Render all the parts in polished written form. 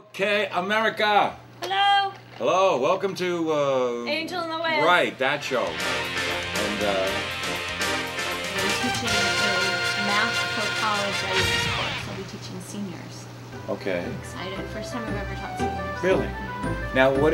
Okay, America. Hello. Hello, welcome to Angel in the Whale. Right, that show. And We're teaching a math for college readiness course. I'll be teaching seniors. okay. I'm excited. First time I've ever taught seniors. Really? Now, what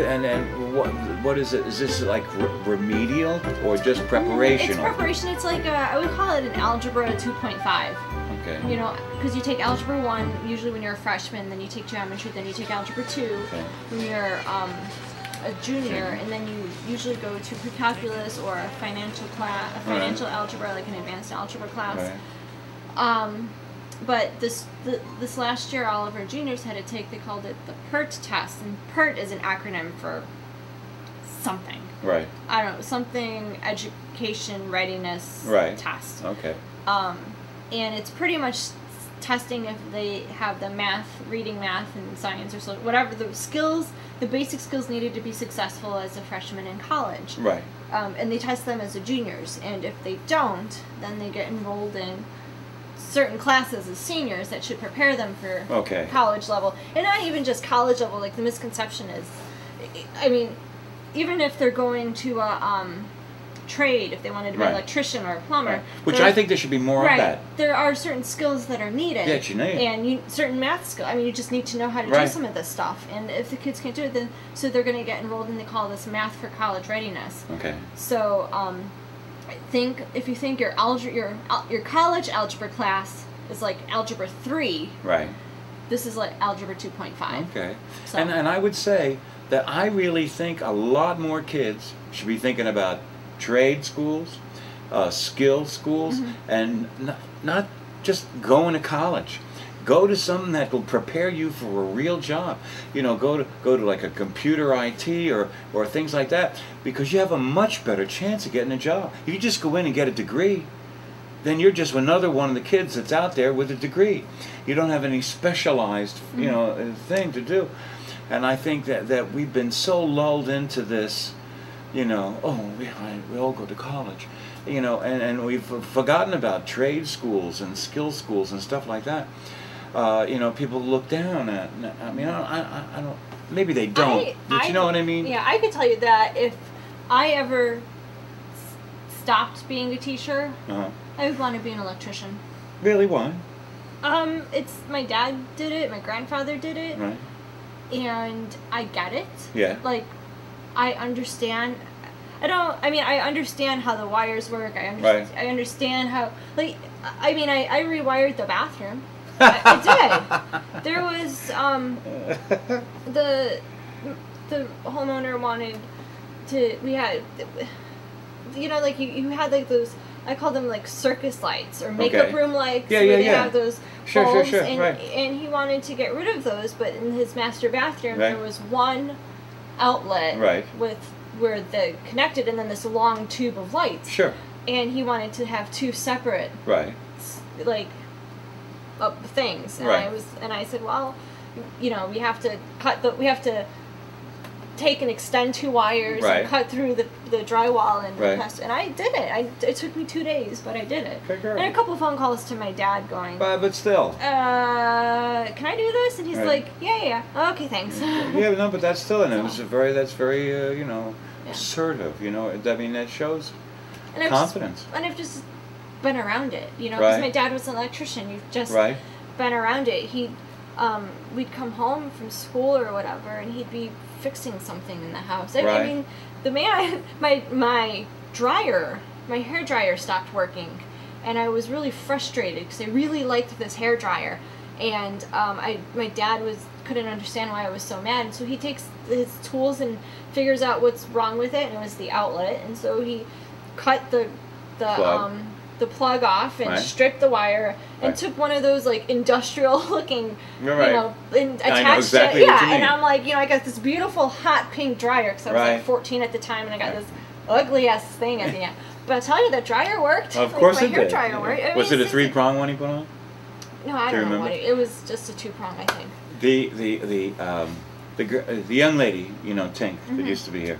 is it? Is this like remedial or just preparational? It's preparation. It's like I would call it an algebra 2.5. Okay. You know, because you take algebra 1 usually when you're a freshman, then you take geometry, then you take algebra 2 Okay. when you're a junior, and then you usually go to pre-calculus or a financial class, a financial algebra, like an advanced algebra class. Right. But this last year, all of our juniors had to take, they called it the PERT test, and PERT is an acronym for something. Right. I don't know, something education readiness Right. test. Okay. And it's pretty much testing if they have the math, reading math and science or so, whatever the skills, the basic skills needed to be successful as a freshman in college. Right. And they test them as a juniors, and if they don't, then they get enrolled in certain classes as seniors that should prepare them for Okay. college level. And not even just college level, like the misconception is, I mean, even if they're going to a trade, if they wanted to be an Right. electrician or a plumber. Right. Which there- I think there should be more right, of that. there are certain skills that are needed. Yeah, you need. And certain math skills. I mean, you just need to know how to do Right. some of this stuff. And if the kids can't do it, then so they're going to get enrolled in, they call this math for college readiness. Okay. So, if you think your college algebra class is like algebra 3, Right. this is like algebra 2.5. Okay. So- And I would say that I really think a lot more kids should be thinking about trade schools, skill schools, and not just going to college. Go to something that will prepare you for a real job. You know, go to like a computer IT or things like that, because you have a much better chance of getting a job. If you just go in and get a degree, then you're just another one of the kids that's out there with a degree. You don't have any specialized, thing to do. And I think that we've been so lulled into this, we all go to college, and we've forgotten about trade schools and skill schools and stuff like that. People look down at. I mean, I don't. Maybe they don't. But you know what I mean? Yeah, I could tell you that if I ever stopped being a teacher, I would want to be an electrician. Really? Why? It's my dad did it, my grandfather did it, Right. and I get it. Yeah. Like, I understand. I understand how the wires work. Right. I understand how. I rewired the bathroom. I did. There was the homeowner wanted to. We had, you had like those. I call them like circus lights or makeup room lights. Yeah, where yeah, they yeah. have those Sure, bulbs, sure, and, right. and he wanted to get rid of those, but in his master bathroom Right. there was one outlet Right. with where the connected, and then this long tube of lights. Sure. And he wanted to have two separate Right. things, and Right. I said, well, we have to take and extend two wires Right. and cut through the drywall and Right. and I did it. It took me 2 days, but I did it. Okay, girl. And a couple phone calls to my dad going, But still. can I do this? And he's Right. like, yeah. Okay, thanks. Yeah, no, but that's still, and it was that's very, Yeah. assertive. I mean, that shows And confidence. I've just been around it, because Right. my dad was an electrician. You've just Right. been around it. We'd come home from school or whatever, and he'd be fixing something in the house. I Right. mean, the man, my hair dryer stopped working, and I was really frustrated because I really liked this hair dryer, and my dad couldn't understand why I was so mad, and so he takes his tools and figures out what's wrong with it, and it was the outlet, and so he cut the plug off and Right. stripped the wire and Right. took one of those like industrial looking, Right. and attached I know exactly it. what Yeah, you and mean. I'm like, I got this beautiful hot pink dryer because I was Right. like 14 at the time, and I got Right. this ugly ass thing at the end. But I tell you, that dryer worked. Of course my it hair did. dryer worked. I mean, Was it a since 3-prong one he put on? No, I Do you don't know remember? what it was. Just a 2-prong, I think. The young lady, Tink, that used to be here.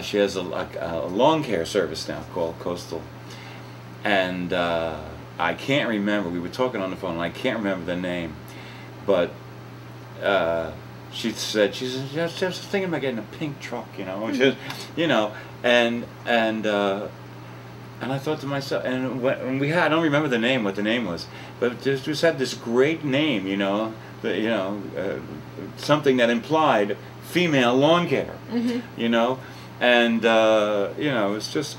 She has a lawn care service now called Coastal, and I can't remember. We were talking on the phone, and I can't remember the name, but she said, just thinking about getting a pink truck, you know, just, you know, and I thought to myself, and when we had, I don't remember what the name was, but just had this great name, you know, something that implied female lawn care, you know, and you know, it's just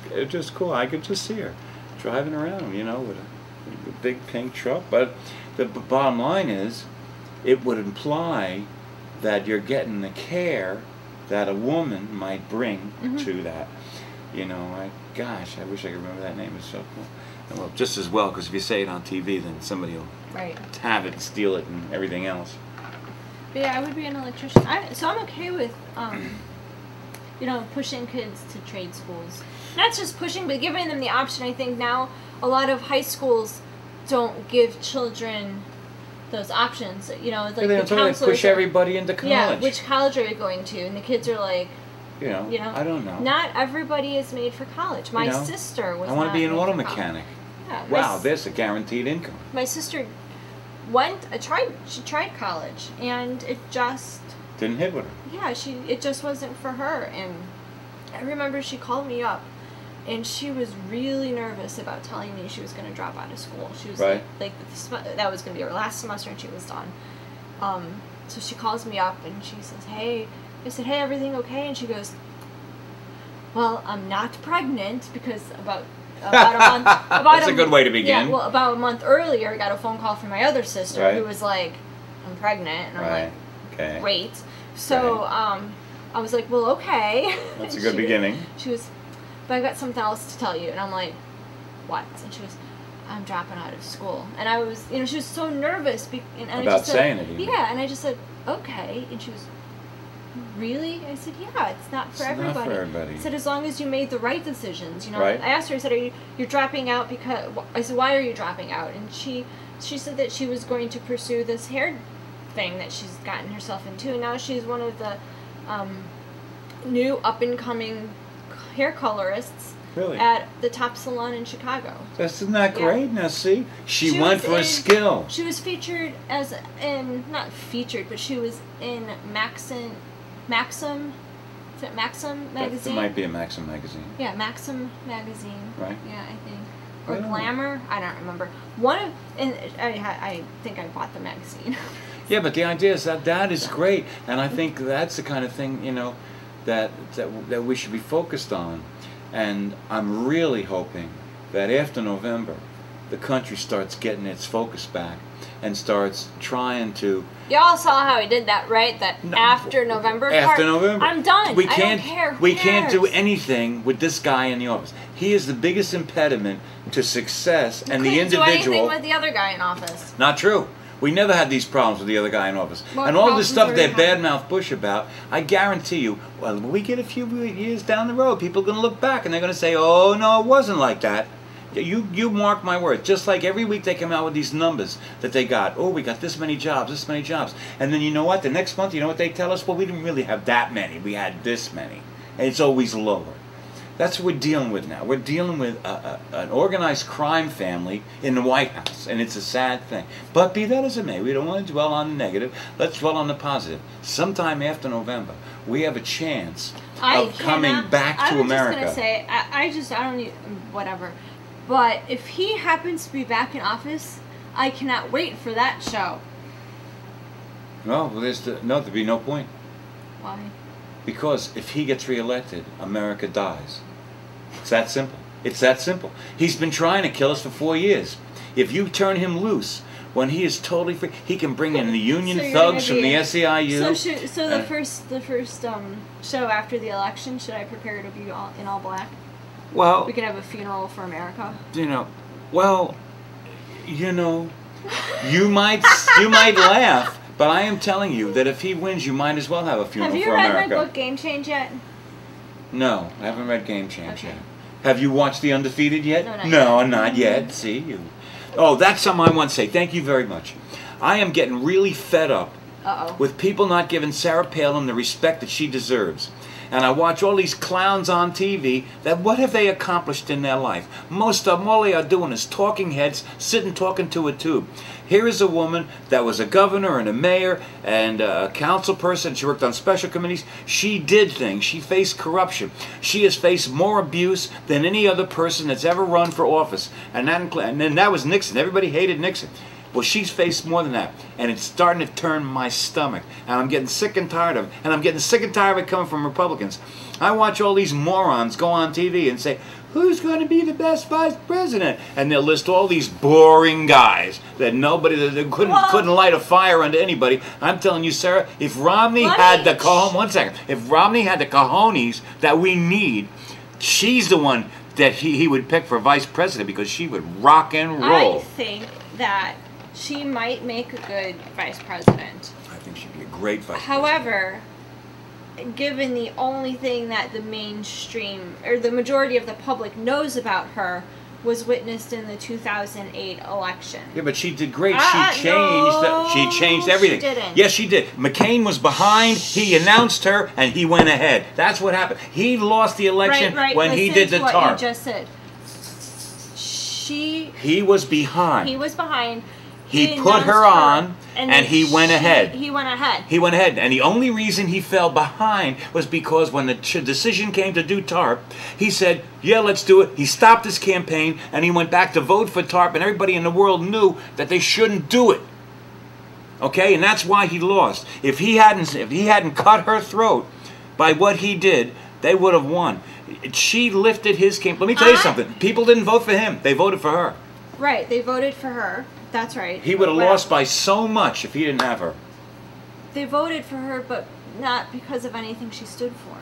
cool. I could just see her driving around, you know, with a big pink truck. But the bottom line is, it would imply that you're getting the care that a woman might bring to that. You know, gosh, I wish I could remember that name. It's so cool. And well, just as well, because if you say it on TV, then somebody will have it and steal it and everything else. But yeah, I would be an electrician. So I'm okay with, you know, pushing kids to trade schools. Not just pushing, but giving them the option. I think now a lot of high schools don't give children those options. You know, like they push everybody into college. Yeah, which college are you going to? And the kids are like, you know, I don't know. Not everybody is made for college. My sister was. I want to be an auto mechanic. Yeah, wow, there's a guaranteed income. My sister she tried college, and it just didn't hit with her. Yeah, it just wasn't for her. And I remember she called me up, and she was really nervous about telling me she was going to drop out of school. She was like that was going to be her last semester, and she was done. So she calls me up, and she says, "Hey." I said, "Hey, everything okay?" And she goes, "Well, I'm not pregnant," because about a month. That's a good way to begin. Yeah, well, about a month earlier, I got a phone call from my other sister who was like, "I'm pregnant," and I'm like, "Okay, great." So I was like, "Well, okay." That's a good beginning. She was, "But I got something else to tell you," and I'm like, "What?" And she was, "I'm dropping out of school," and I was, you know, she was so nervous about saying it. Yeah, and I just said, "Okay," and she was. Really? I said, yeah, it's not for everybody. Not for everybody. I said, as long as you made the right decisions, you know. Right. I asked her, I said, you're dropping out because, I said, why are you dropping out? And she said that she was going to pursue this hair thing that she's gotten herself into, and now she's one of the new up-and-coming hair colorists. Really? At the top salon in Chicago. Isn't that great? Now see, she went for a skill. She was featured not featured, but she was in Maxim. Is it Maxim magazine? It might be a Maxim magazine. Yeah, Maxim magazine. Right. Yeah, I think. Or Glamour. I don't remember. I think I bought the magazine. Yeah, but the idea is that is great, and I think that's the kind of thing, you know, that we should be focused on. And I'm really hoping that after November, the country starts getting its focus back and starts trying to... Y'all saw how he did that, right? After November After November. I'm done. I don't care. We can't do anything with this guy in the office. He is the biggest impediment to success and the individual... Couldn't do anything with the other guy in office. Not true. We never had these problems with the other guy in office. And all this stuff they badmouth Bush about, I guarantee you, well, when we get a few years down the road, people are going to look back and they're going to say, oh, no, it wasn't like that. You mark my word. Just like every week they come out with these numbers that they got. Oh, we got this many jobs, this many jobs. And then you know what? The next month, you know what they tell us? Well, we didn't really have that many. We had this many. And it's always lower. That's what we're dealing with now. We're dealing with an organized crime family in the White House, and it's a sad thing. But be that as it may, we don't want to dwell on the negative. Let's dwell on the positive. Sometime after November, we have a chance of coming back to America. I was just going to say, I don't need, whatever. But if he happens to be back in office, I cannot wait for that show. No, there'd be no point. Why? Because if he gets reelected, America dies. It's that simple. It's that simple. He's been trying to kill us for 4 years. If you turn him loose, when he is totally free, he can bring in the union thugs from the SEIU. So the first show after the election, should I prepare to be in all black? Well, we can have a funeral for America. You might laugh. But I am telling you that if he wins, you might as well have a funeral for America. Have you read my book, Game Change, yet? No, I haven't read Game Change yet. Have you watched The Undefeated yet? No, not yet. See you. Oh, that's something I want to say. Thank you very much. I am getting really fed up with people not giving Sarah Palin the respect that she deserves. and I watch all these clowns on TV, that what have they accomplished in their life? Most of them, all they are doing is talking heads, sitting talking to a tube. Here is a woman that was a governor and a mayor and a council person. She worked on special committees. She did things. She faced corruption. She has faced more abuse than any other person that's ever run for office. And then that was Nixon. Everybody hated Nixon. Well, she's faced more than that. And it's starting to turn my stomach. And I'm getting sick and tired of it. And I'm getting sick and tired of it coming from Republicans. I watch all these morons go on TV and say, who's going to be the best vice president? And they'll list all these boring guys that nobody, that couldn't light a fire under anybody. I'm telling you, Sarah, if Romney had the if Romney had the cojones that we need, she's the one that he would pick for vice president because she would rock and roll. I think that she might make a good vice president. I think she'd be a great vice president. However, given the only thing that the mainstream or the majority of the public knows about her was witnessed in the 2008 election. Yeah, but she did great. She changed everything. She didn't. Yes, she did. McCain was behind. He announced her, and he went ahead. That's what happened. He lost the election when he did the TARP. What you just said. He was behind. He was behind. He put her on, and he went ahead. He went ahead. He went ahead. And the only reason he fell behind was because when the decision came to do TARP, he said, yeah, let's do it. He stopped his campaign, and he went back to vote for TARP, and everybody in the world knew that they shouldn't do it. Okay? And that's why he lost. If he hadn't cut her throat by what he did, they would have won. She lifted his campaign. Let me tell you something. People didn't vote for him. They voted for her. Right. They voted for her. That's right. He would have lost by so much if he didn't have her. They voted for her, but not because of anything she stood for.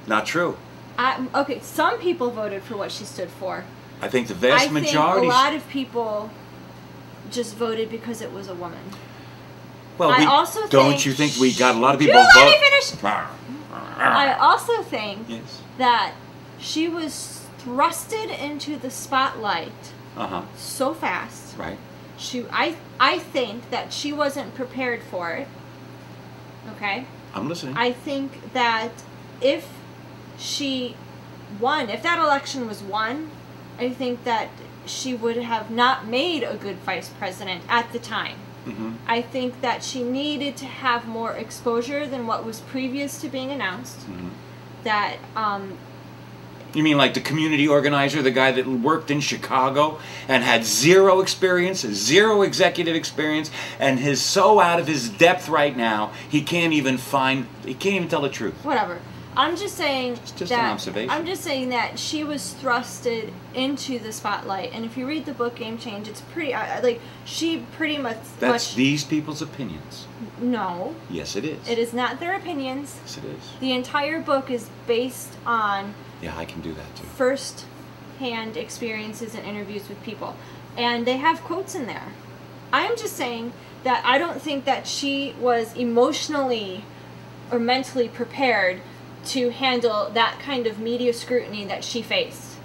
Not true. Okay, some people voted for what she stood for. I think the vast majority. I think a lot of people just voted because it was a woman. Well, don't you think we got a lot of people vote? Let me finish. I also think that she was thrusted into the spotlight so fast. Right. I think that she wasn't prepared for it. Okay? I'm listening. I think that if she won, if that election was won, I think that she would have not made a good vice president at the time. Mm-hmm. I think that she needed to have more exposure than what was previous to being announced. Mm-hmm. That, You mean like the community organizer, the guy that worked in Chicago and had zero experience, zero executive experience, and is so out of his depth right now, he can't even tell the truth. Whatever. I'm just saying it's just an observation. I'm just saying that she was thrusted into the spotlight, and if you read the book Game Change, it's pretty she pretty much. That's these people's opinions. No. Yes, it is. It is not their opinions. Yes, it is. The entire book is based on. Yeah, I can do that too. First-hand experiences and interviews with people, and they have quotes in there. I am just saying that I don't think that she was emotionally or mentally prepared to handle that kind of media scrutiny that she faced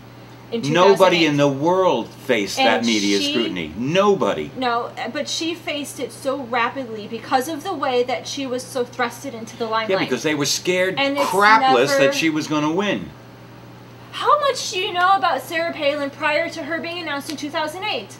in 2008. Nobody in the world faced that media scrutiny. Nobody. No, but she faced it so rapidly because of the way that she was so thrusted into the limelight. Yeah, because they were scared crapless that she was going to win. How much do you know about Sarah Palin prior to her being announced in 2008?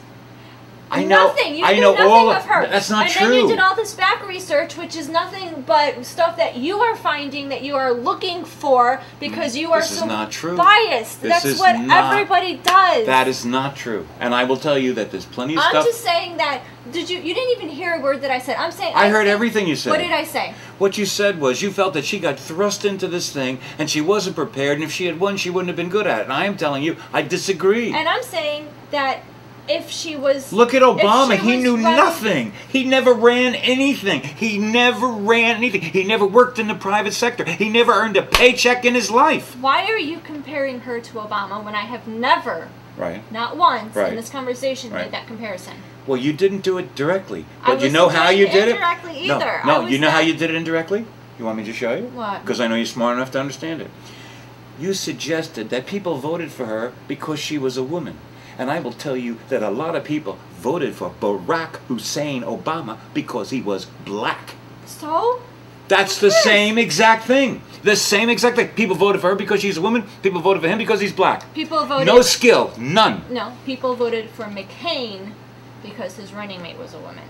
I know. Nothing. You I knew know nothing all of her. That's not true. And then you did all this back research, which is nothing but stuff that you are finding that you are looking for because you are so biased. That's what everybody does. That is not true. And I will tell you that there's plenty of stuff. I'm just saying that. You didn't even hear a word that I said. I'm saying. I heard everything you said. What did I say? What you said was you felt that she got thrust into this thing and she wasn't prepared, and if she had won, she wouldn't have been good at it. And I am telling you, I disagree. And I'm saying that. If she was... Look at Obama. He knew nothing. He never ran anything. He never worked in the private sector. He never earned a paycheck in his life. Why are you comparing her to Obama when I have never, not once in this conversation, made that comparison? Well, you didn't do it directly. But you know how you did it? Indirectly either. No, you know how you did it indirectly? You want me to show you? What? Because I know you're smart enough to understand it. You suggested that people voted for her because she was a woman. And I will tell you that a lot of people voted for Barack Hussein Obama because he was black. So? That's the same exact thing. The same exact thing. People voted for her because she's a woman. People voted for him because he's black. People voted. No skill. None. No, people voted for McCain because his running mate was a woman.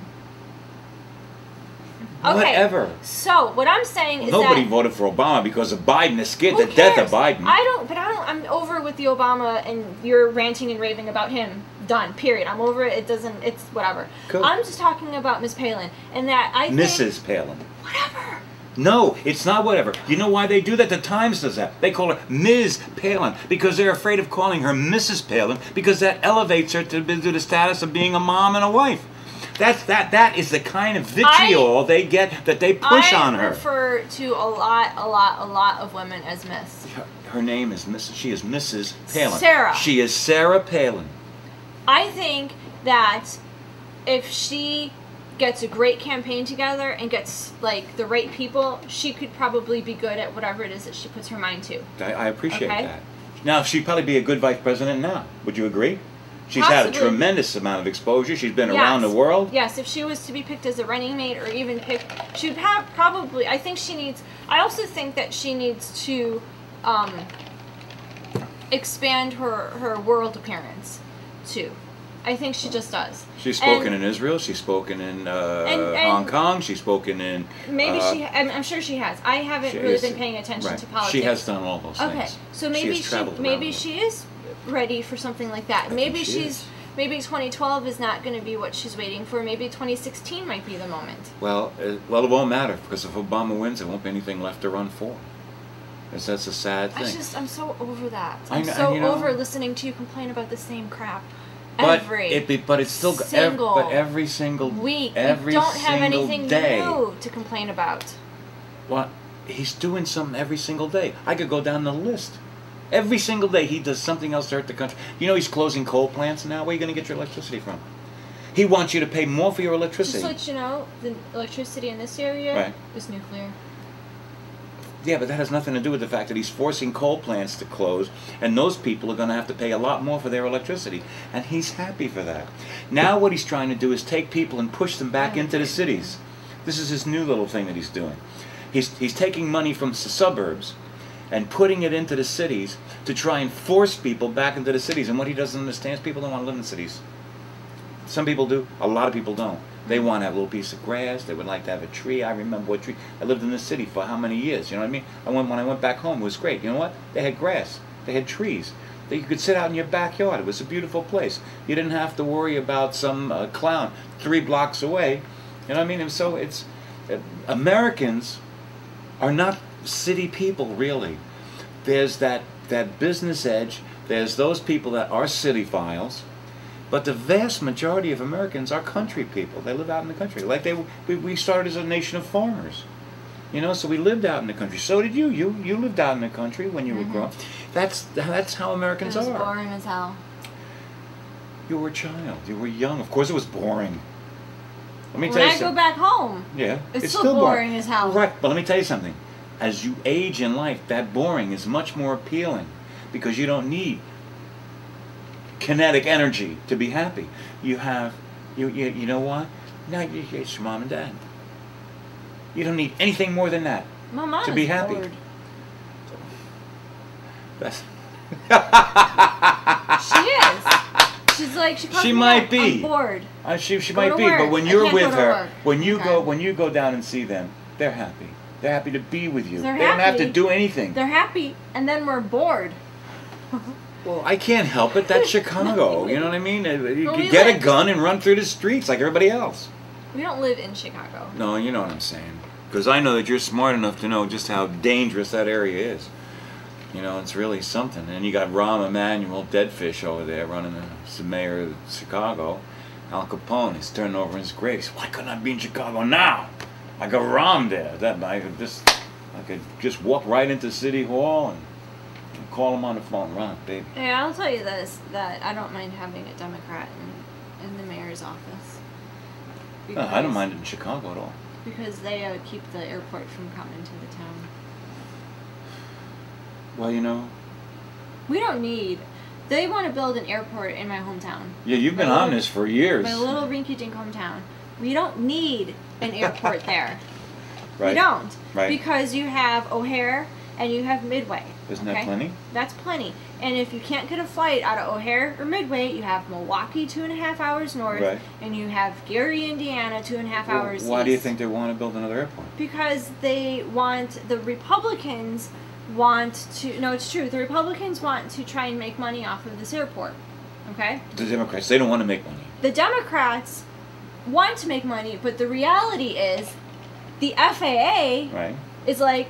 Okay. Whatever. So what I'm saying is Nobody that voted for Obama because of Biden. Is scared who to death of cares? Biden. I'm over with the Obama and you're ranting and raving about him. Done. Period. I'm over it. It's whatever. Cool. I'm just talking about Miss Palin and that I think Mrs. Palin. whatever. No, it's not whatever. You know why they do that? The Times does that. They call her Ms. Palin because they're afraid of calling her Mrs. Palin because that elevates her to the status of being a mom and a wife. That is the kind of vitriol they get that they push on her. I refer to a lot of women as Miss. Her name is Mrs. She is Mrs. Palin. Sarah. She is Sarah Palin. I think that if she gets a great campaign together and gets like the right people, she could probably be good at whatever it is that she puts her mind to. I appreciate Okay. that. Now, she'd probably be a good vice president now. Would you agree? She's Possibly. had a tremendous amount of exposure. She's been Yes. around the world. Yes, if she was to be picked as a running mate or even picked, she'd have probably, I think she needs, I also think that she needs to expand her world appearance too. I think she just does. She's spoken in Israel. She's spoken in Hong Kong. She's spoken in... Maybe I'm sure she has. I haven't really been paying attention to politics. She has done all those things. Okay, so maybe she is ready for something like that. Maybe maybe 2012 is not going to be what she's waiting for. Maybe 2016 might be the moment. Well, it won't matter because if Obama wins, there won't be anything left to run for. That's a sad thing. I'm so over that. I I'm know, so you know, over listening to you complain about the same crap. But Every single week. every We don't have single anything day. new to complain about. Well, he's doing something every single day. I could go down the list. Every single day he does something else to hurt the country. You know he's closing coal plants now. Where are you going to get your electricity from? He wants you to pay more for your electricity. Just to let you know, the electricity in this area is nuclear. Yeah, but that has nothing to do with the fact that he's forcing coal plants to close, and those people are going to have to pay a lot more for their electricity. And he's happy for that. Now what he's trying to do is take people and push them back into the cities. This is his new little thing that he's doing. He's taking money from the suburbs and putting it into the cities to try and force people back into the cities. And what he doesn't understand is people don't want to live in cities. Some people do. A lot of people don't. They want to have a little piece of grass. They would like to have a tree. I remember what tree. I lived in the city for how many years? You know what I mean? When I went back home, it was great. You know what? They had grass. They had trees. You could sit out in your backyard. It was a beautiful place. You didn't have to worry about some clown 3 blocks away. You know what I mean? And so it's Americans are not city people, really. There's that business edge. There's those people that are city files. But the vast majority of Americans are country people. They live out in the country. Like we started as a nation of farmers. You know, so we lived out in the country. So did you. You lived out in the country when you were growing up. That's how Americans are. It was boring as hell. You were a child. You were young. Of course it was boring. Let me tell When you I something. go back home, Yeah. it's still boring as hell. Right, but let me tell you something. As you age in life, that boring is much more appealing because you don't need kinetic energy to be happy. You have, you know what? Now it's your mom and dad. You don't need anything more than that My mom to be is happy. bored. That's She is. She's like She might be. I'm bored. she Go might to be, work. but when I you're can't go with to her, work. when you Okay. when you go down and see them, they're happy. They're happy to be with you. They're They don't have to happy. do anything. They're happy, and then we're bored. Well, I can't help it. That's Chicago. You know what I mean? You Well, could we get a live- gun and run through the streets like everybody else. We don't live in Chicago. No, you know what I'm saying. Because I know that you're smart enough to know just how dangerous that area is. You know, it's really something. And you got Rahm Emanuel Deadfish over there running the mayor of Chicago. Al Capone is turning over in his grave. He said, why couldn't I be in Chicago now? I got Rahm there. I could just walk right into City Hall and call him on the phone. Ron, baby. Hey, I'll tell you this, that I don't mind having a Democrat in the mayor's office. No, I don't mind it in Chicago at all. Because they keep the airport from coming to the town. Well, you know. We don't need... They want to build an airport in my hometown. Yeah, you've been on this for years. My little rinky-dink hometown. We don't need an airport there. Right. We don't. Right. Because you have O'Hare, and you have Midway. Isn't that plenty? That's plenty. And if you can't get a flight out of O'Hare or Midway, you have Milwaukee 2.5 hours north, Right. and you have Gary, Indiana 2.5 hours Why east. do you think they want to build another airport? Because the Republicans want to, no, it's true, the Republicans want to try and make money off of this airport, okay? The Democrats, they don't want to make money. The Democrats want to make money, but the reality is the FAA Right. is like,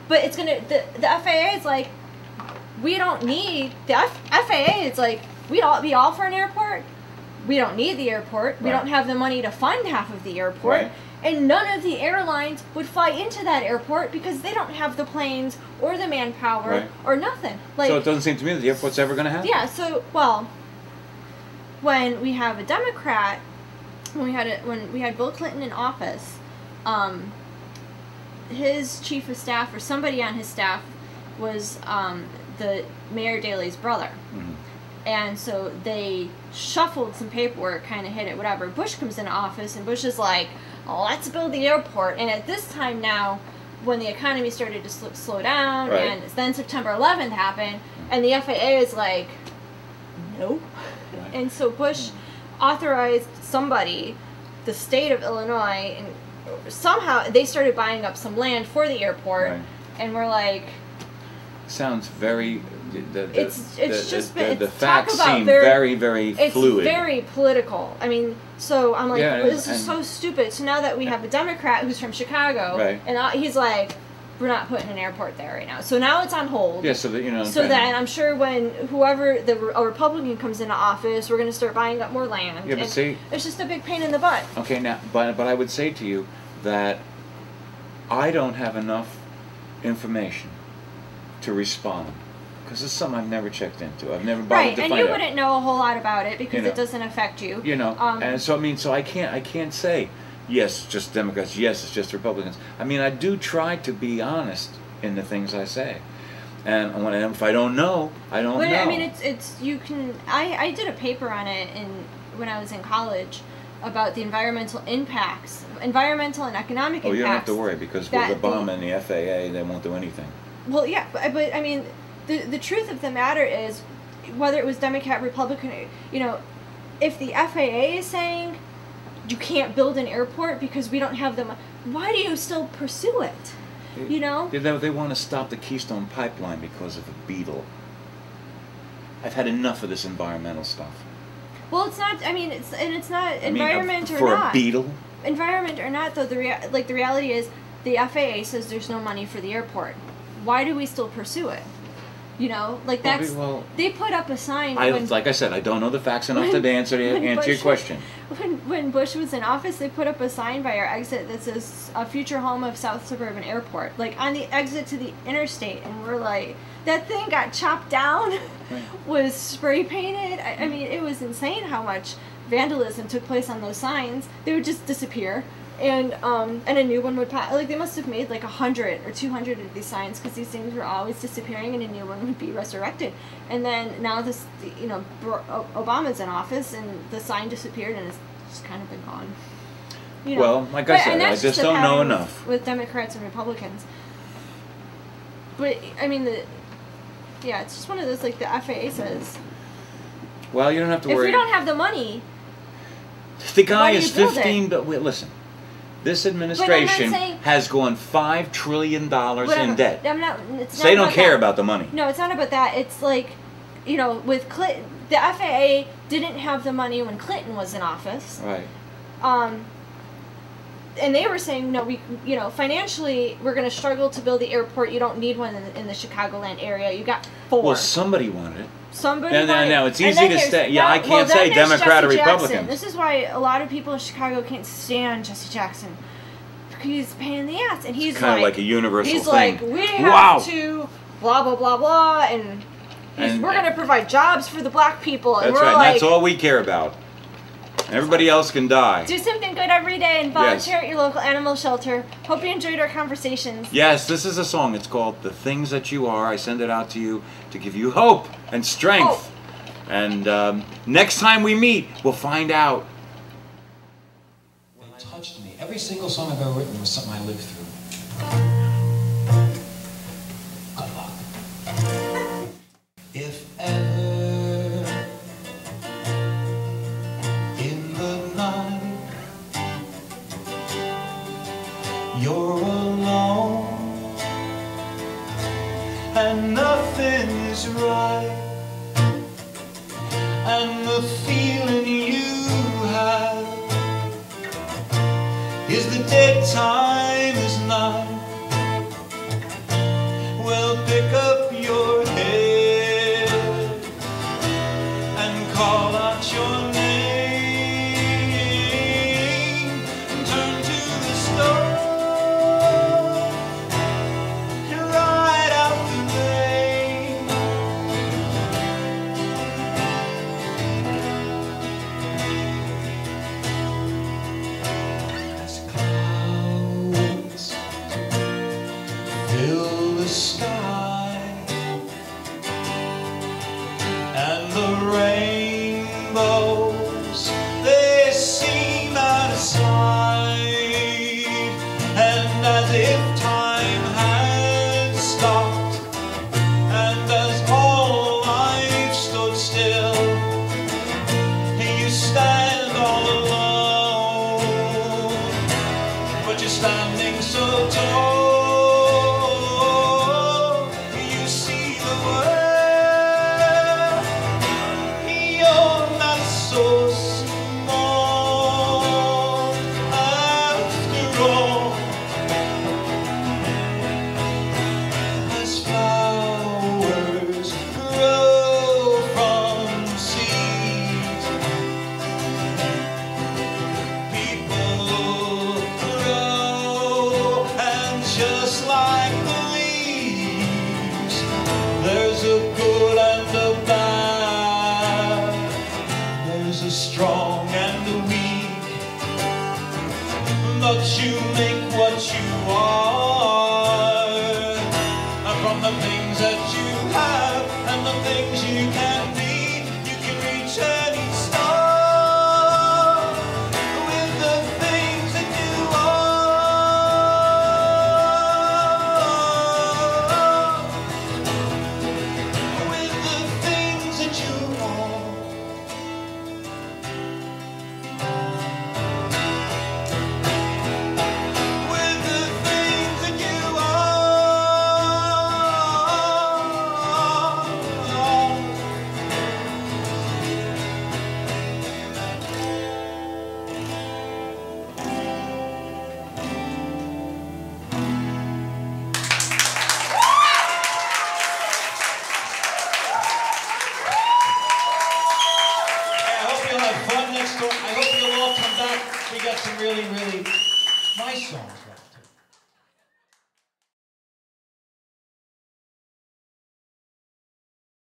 but it's gonna, the FAA is like, we don't need, the FAA is like, we'd all be all for an airport. We don't need the airport. We Right. don't have the money to fund half of the airport. Right. And none of the airlines would fly into that airport because they don't have the planes or the manpower Right. or nothing. Like, So it doesn't seem to me that the airport's ever going to happen. yeah, so, well, when we have a Democrat, when we had Bill Clinton in office, his chief of staff or somebody on his staff was the Mayor Daley's brother. Mhm. And so they shuffled some paperwork, kind of hit it, whatever. Bush comes into office, and Bush is like, oh, let's build the airport. And at this time now, when the economy started to slow down, Right. and then September 11th happened, and the FAA is like, nope. Right. And so Bush authorized somebody, the state of Illinois, and somehow they started buying up some land for the airport, Right. and we're like, Sounds very. It's just been- the it's facts talk about seem very- very it's fluid. very political. I mean, so I'm like, Yeah, it this is, is and- so stupid. So now that we have a Democrat who's from Chicago, Right. and he's like, we're not putting an airport there right now. So now it's on hold. Yeah, so that you know. So then I'm sure when a Republican comes into office, we're going to start buying up more land. Yeah, but And see- it's just a big pain in the butt. Okay, now, but I would say to you that I don't have enough information to respond because it's something I've never checked into. I've never bothered Right, to and find you out. wouldn't know a whole lot about it because You know. it doesn't affect you. You know, Um, and so I mean, so I can't say yes, it's just Democrats. Yes, it's just Republicans. I mean, I do try to be honest in the things I say, and if I don't know, I don't But know. I mean, it's you can. I did a paper on it when I was in college about the environmental and economic Oh, impacts. you don't have to worry because with that Obama and the FAA, they won't do anything. Well, yeah, but I mean, the truth of the matter is, whether it was Democrat, Republican, you know, if the FAA is saying you can't build an airport because we don't have the money, why do you still pursue it? You know? They want to stop the Keystone Pipeline because of a beetle. I've had enough of this environmental stuff. Well, it's not. I mean, it's not I mean, environment or for not. a beetle. Environment or not, though, the reality is the FAA says there's no money for the airport. Why do we still pursue it? You know, like that's they put up a sign. Like I said, I don't know the facts enough to answer your question. When Bush was in office, they put up a sign by our exit that says "a future home of South Suburban Airport," like on the exit to the interstate, and we're like, that thing got chopped down, Right. was spray painted. I mean, it was insane how much vandalism took place on those signs. They would just disappear. And a new one would pop. Like, they must have made like 100 or 200 of these signs because these things were always disappearing, and a new one would be resurrected. And then now Obama's in office, and the sign disappeared, and it's just kind of been gone. You know? Well, like I said, and I that's just a don't know pattern enough. with Democrats and Republicans. But I mean, it's just one of those, like the FAA says. Well, you don't have to If worry. we don't have the money, The guy why do is you build it? 15. But wait, listen, this administration saying- has gone $5 trillion in whatever. debt. I'm not. It's So not they don't about care that. about the money. No, it's not about that. It's like, you know, with Clinton, the FAA didn't have the money when Clinton was in office. Right. And they were saying, no, financially, we're going to struggle to build the airport. You don't need one in the Chicagoland area. You got 4. Well, somebody wanted it. Somebody And wanted it. now it's And easy then to there's say. Yeah, that- I can't say then there's Democrat or Jesse Jackson. Republican. This is why a lot of people in Chicago can't stand Jesse Jackson. He's a pain in the ass. And he's Kind of like a universal he's thing. like, we have Wow. to blah, blah, blah, blah, and we're going to provide jobs for the black people. And That's we're right. like, And that's all we care about. Everybody else can die. do something good every day and volunteer at your local animal shelter. Hope you enjoyed our conversations. Yes, this is a song. It's called "The Things That You Are." I send it out to you to give you hope and strength. And next time we meet, we'll find out. It touched me. Every single song I've ever written was something I lived through. and nothing is right, and the feeling you have is the daytime is night. Well, pick up your head and call out your name, and turn to the stone and ride out the rain. As clouds fill the sky,